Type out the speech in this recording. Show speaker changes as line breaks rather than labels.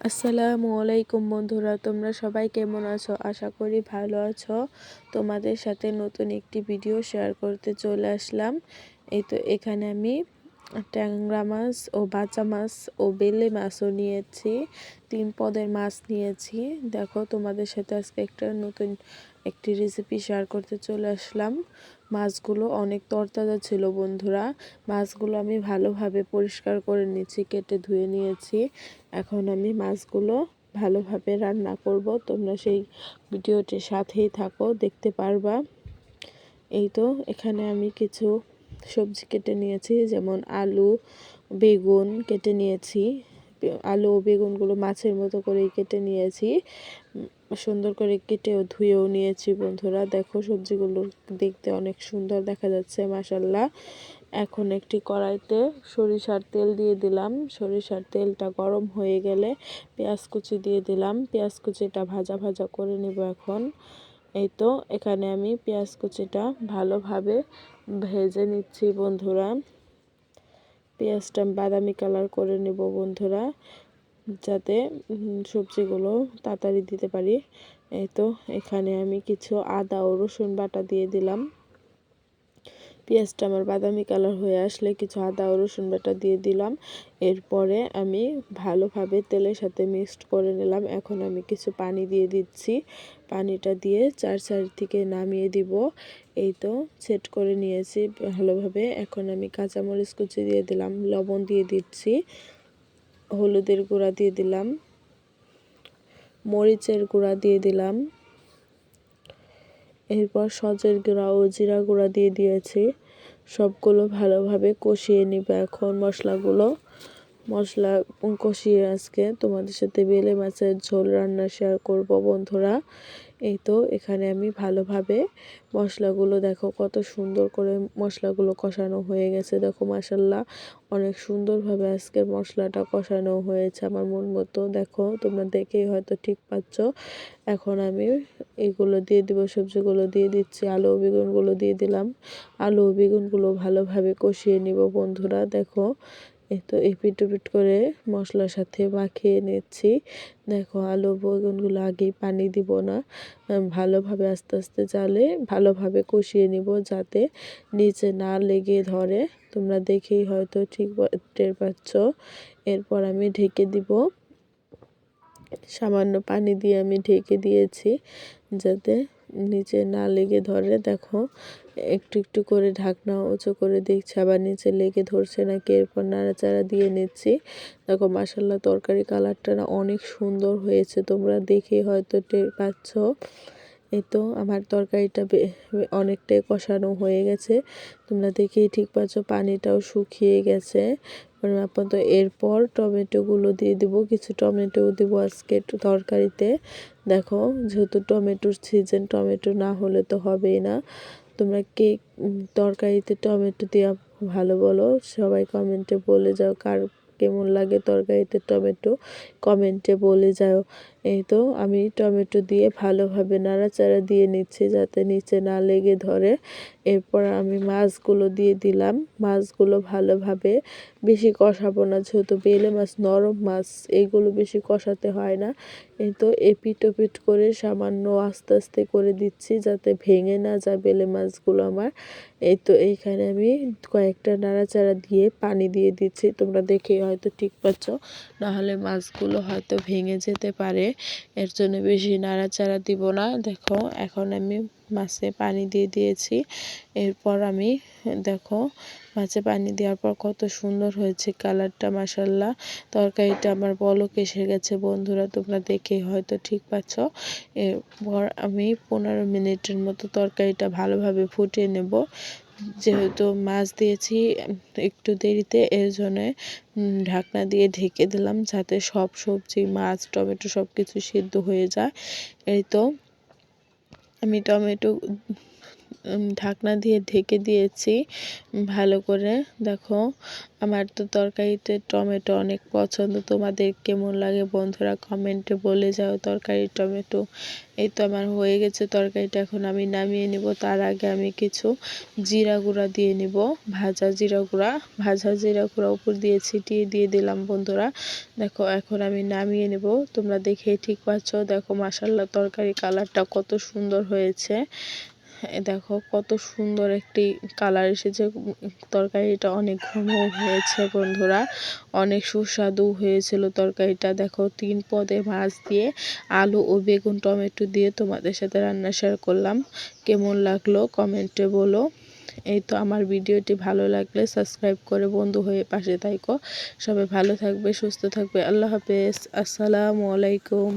আসসালামু আলাইকুম বন্ধুরা, তোমরা সবাই কেমন আছো? আশা করি ভালো আছো। তোমাদের সাথে নতুন একটি ভিডিও শেয়ার করতে চলে আসলাম। এই তো এখানে আমি ট্যাংরা মাছ ও বাঁচা মাছ ও বেলে মাছও নিয়েছি, 3 পদের মাছ নিয়েছি। দেখো, তোমাদের সাথে আজকে একটা নতুন একটি রেসিপি শেয়ার করতে চলে আসলাম। মাছগুলো অনেক তরতাজা ছিল বন্ধুরা। মাছগুলো আমি ভালোভাবে পরিষ্কার করে নিয়েছি, কেটে ধুয়ে নিয়েছি। এখন আমি মাছগুলো ভালোভাবে রান্না করব। তোমরা সেই ভিডিওটির সাথেই থাকো, দেখতে পারবা। এই তো এখানে আমি কিছু সবজি কেটে নিয়েছি, যেমন আলু, বেগুন কেটে নিয়েছি। আলু ও বেগুনগুলো মাছের মতো করেই কেটে নিয়েছি, সুন্দর করে কেটেও ধুয়েও নিয়েছি বন্ধুরা। দেখো, সবজিগুলো দেখতে অনেক সুন্দর দেখা যাচ্ছে, মাশাল্লাহ। এখন একটি কড়াইতে সরিষার তেল দিয়ে দিলাম। সরিষার তেলটা গরম হয়ে গেলে পেঁয়াজ কুচি দিয়ে দিলাম। পেঁয়াজ কুচিটা ভাজা ভাজা করে নেব এখন। এই তো এখানে আমি পেঁয়াজ কুচিটা ভালোভাবে ভেজে নিচ্ছি বন্ধুরা। পেঁয়াজটা বাদামি কালার করে নেব বন্ধুরা, যাতে সবজিগুলো তাড়াতাড়ি দিতে পারি। এই তো এখানে আমি কিছু আদা ও রসুন বাটা দিয়ে দিলাম। পেঁয়াজটা আমার বাদামি কালার হয়ে আসলে কিছু আদা ও রসুন বাটা দিয়ে দিলাম। এরপরে আমি ভালোভাবে তেলের সাথে মিক্সড করে নিলাম। এখন আমি কিছু পানি দিয়ে দিচ্ছি। পানিটা দিয়ে 4 সাইড থেকে নামিয়ে দিব। এই তো সেট করে নিয়েছি ভালোভাবে। এখন আমি কাঁচামরিচ কুচি দিয়ে দিলাম, লবণ দিয়ে দিচ্ছি, হলুদের গুঁড়া দিয়ে দিলাম, মরিচের গুঁড়া দিয়ে দিলাম, এরপর সজের গুঁড়া ও জিরা গুঁড়া দিয়ে দিয়েছি। সবগুলো ভালোভাবে কষিয়ে নিব। এখন মশলা কষিয়ে আজকে তোমাদের সাথে বেলে মাছের ঝোল রান্না শেয়ার করব বন্ধুরা। এই তো এখানে আমি ভালোভাবে মশলাগুলো, দেখো কত সুন্দর করে মশলাগুলো কষানো হয়ে গেছে। দেখো, মাশাল্লাহ, অনেক সুন্দরভাবে আজকের মশলাটা কষানো হয়েছে আমার মন মতো। দেখো, তোমরা দেখেই হয়তো ঠিক পাচ্ছ। এখন আমি এগুলো দিয়ে দিব, সবজিগুলো দিয়ে দিচ্ছি, আলু ও বেগুনগুলো দিয়ে দিলাম। আলু ও বেগুনগুলো ভালোভাবে কষিয়ে নিব বন্ধুরা। দেখো, এই তো এপিট ওপিট করে মশলার সাথে মাখিয়ে নিচ্ছি। দেখো, আলু বেগুনগুলো আগেই পানি দিব না, ভালোভাবে আস্তে আস্তে জালে ভালোভাবে কষিয়ে নিব, যাতে নিচে না লেগে ধরে। তোমরা দেখেই হয়তো ঠিক টের পাচ্ছ। এরপর আমি ঢেকে দিব। সামান্য পানি দিয়ে আমি ঢেকে দিয়েছি, যাতে নিচে না লেগে ধরে। দেখো, একটু একটু করে ঢাকনা উঁচু করে দেখছি আবার নিচে লেগে ধরছে নাকি। এরপর নাড়াচাড়া দিয়ে নিচ্ছি। দেখো, মাশাল্লাহ, তরকারি কালারটা না অনেক সুন্দর হয়েছে, তোমরা দেখে হয়তো টের পাচ্ছ। এই তো আমার তরকারিটা অনেকটাই কষানো হয়ে গেছে, তোমরা দেখেই ঠিক পাচ্ছ। পানিটাও শুকিয়ে গেছে পরিমাপ। এরপর টমেটোগুলো দিয়ে দিব, কিছু টমেটো দিব আজকে তরকারিতে। দেখো, যেহেতু টমেটোর সিজন, টমেটো না হলে তো হবেই না। তোমরা কে তরকারিতে টমেটো দেওয়া ভালো বলো, সবাই কমেন্টে বলে যাও। কার কেমন লাগে তরকারিতে টমেটো, কমেন্টে বলে যাও। এই তো আমি টমেটো দিয়ে ভালোভাবে নাড়াচাড়া দিয়ে নিচ্ছি, যাতে নিচে না লেগে ধরে। এরপর আমি মাছগুলো দিয়ে দিলাম। মাছগুলো ভালোভাবে, বেশি কষাবো না, যেহেতু বেলে মাছ নরম মাছ, এইগুলো বেশি কষাতে হয় না। এই তো এপিট ওপিট করে সামান্য আস্তে আস্তে করে দিচ্ছি, যাতে ভেঙে না যায় বেলে মাছগুলো আমার। এই তো এইখানে আমি কয়েকটা নাড়াচাড়া দিয়ে পানি দিয়ে দিচ্ছি, তোমরা দেখে হয়তো ঠিক পাচ্ছ, নাহলে মাছগুলো হয়তো ভেঙে যেতে পারে। এর জন্য বেশি নাড়াচাড়া দিব না। দেখো, এখন আমি মাছে পানি দিয়ে দিয়েছি। এরপর আমি, দেখো, মাছে পানি দেওয়ার পর কত সুন্দর হয়েছে কালারটা, মাশাল্লাহ। তরকারিটা আমার বলক এসে গেছে বন্ধুরা, তোমরা দেখে হয়তো ঠিক পাচ্ছ। এরপর আমি 15 মিনিটের মতো তরকারিটা ভালোভাবে ফুটিয়ে নেব। যেহেতু মাছ দিয়েছি একটু দেরিতে, এর জন্য ঢাকনা দিয়ে ঢেকে দিলাম, যাতে সব সবজি, মাছ, টমেটো সব কিছু সিদ্ধ হয়ে যায়। এই তো আমি টমেটো ঢাকনা দিয়ে ঢেকে দিয়েছি ভালো করে। দেখো আমার তো তরকারিতে টমেটো অনেক পছন্দ, তোমাদের কেমন লাগে বন্ধুরা কমেন্টে বলে যাও। তরকারি টমেটো এই তো আমার হয়ে গেছে তরকারিটা, এখন আমি নামিয়ে নিব। তার আগে আমি কিছু জিরা গুঁড়া দিয়ে নিব, ভাজা জিরা গুঁড়া উপর দিয়ে ছিটিয়ে দিয়ে দিলাম বন্ধুরা। দেখো এখন আমি নামিয়ে নেব, তোমরা দেখে ঠিক পাচ্ছ। দেখো মাশাআল্লাহ তরকারি কালারটা কত সুন্দর হয়েছে, দেখো কত সুন্দর একটি কালার এসেছে। তরকারিটা অনেক ঘন হয়েছে বন্ধুরা, অনেক সুস্বাদু হয়েছিল তরকারিটা। দেখো 3 পদে মাছ দিয়ে আলু ও বেগুন টমেটো দিয়ে তোমাদের সাথে রান্না শেয়ার করলাম। কেমন লাগলো কমেন্টে বলো। এই তো আমার ভিডিওটি ভালো লাগলে সাবস্ক্রাইব করে বন্ধু হয়ে পাশে থাকো। সবাই ভালো থাকবে, সুস্থ থাকবে। আল্লাহ হাফেজ, আসসালামু আলাইকুম।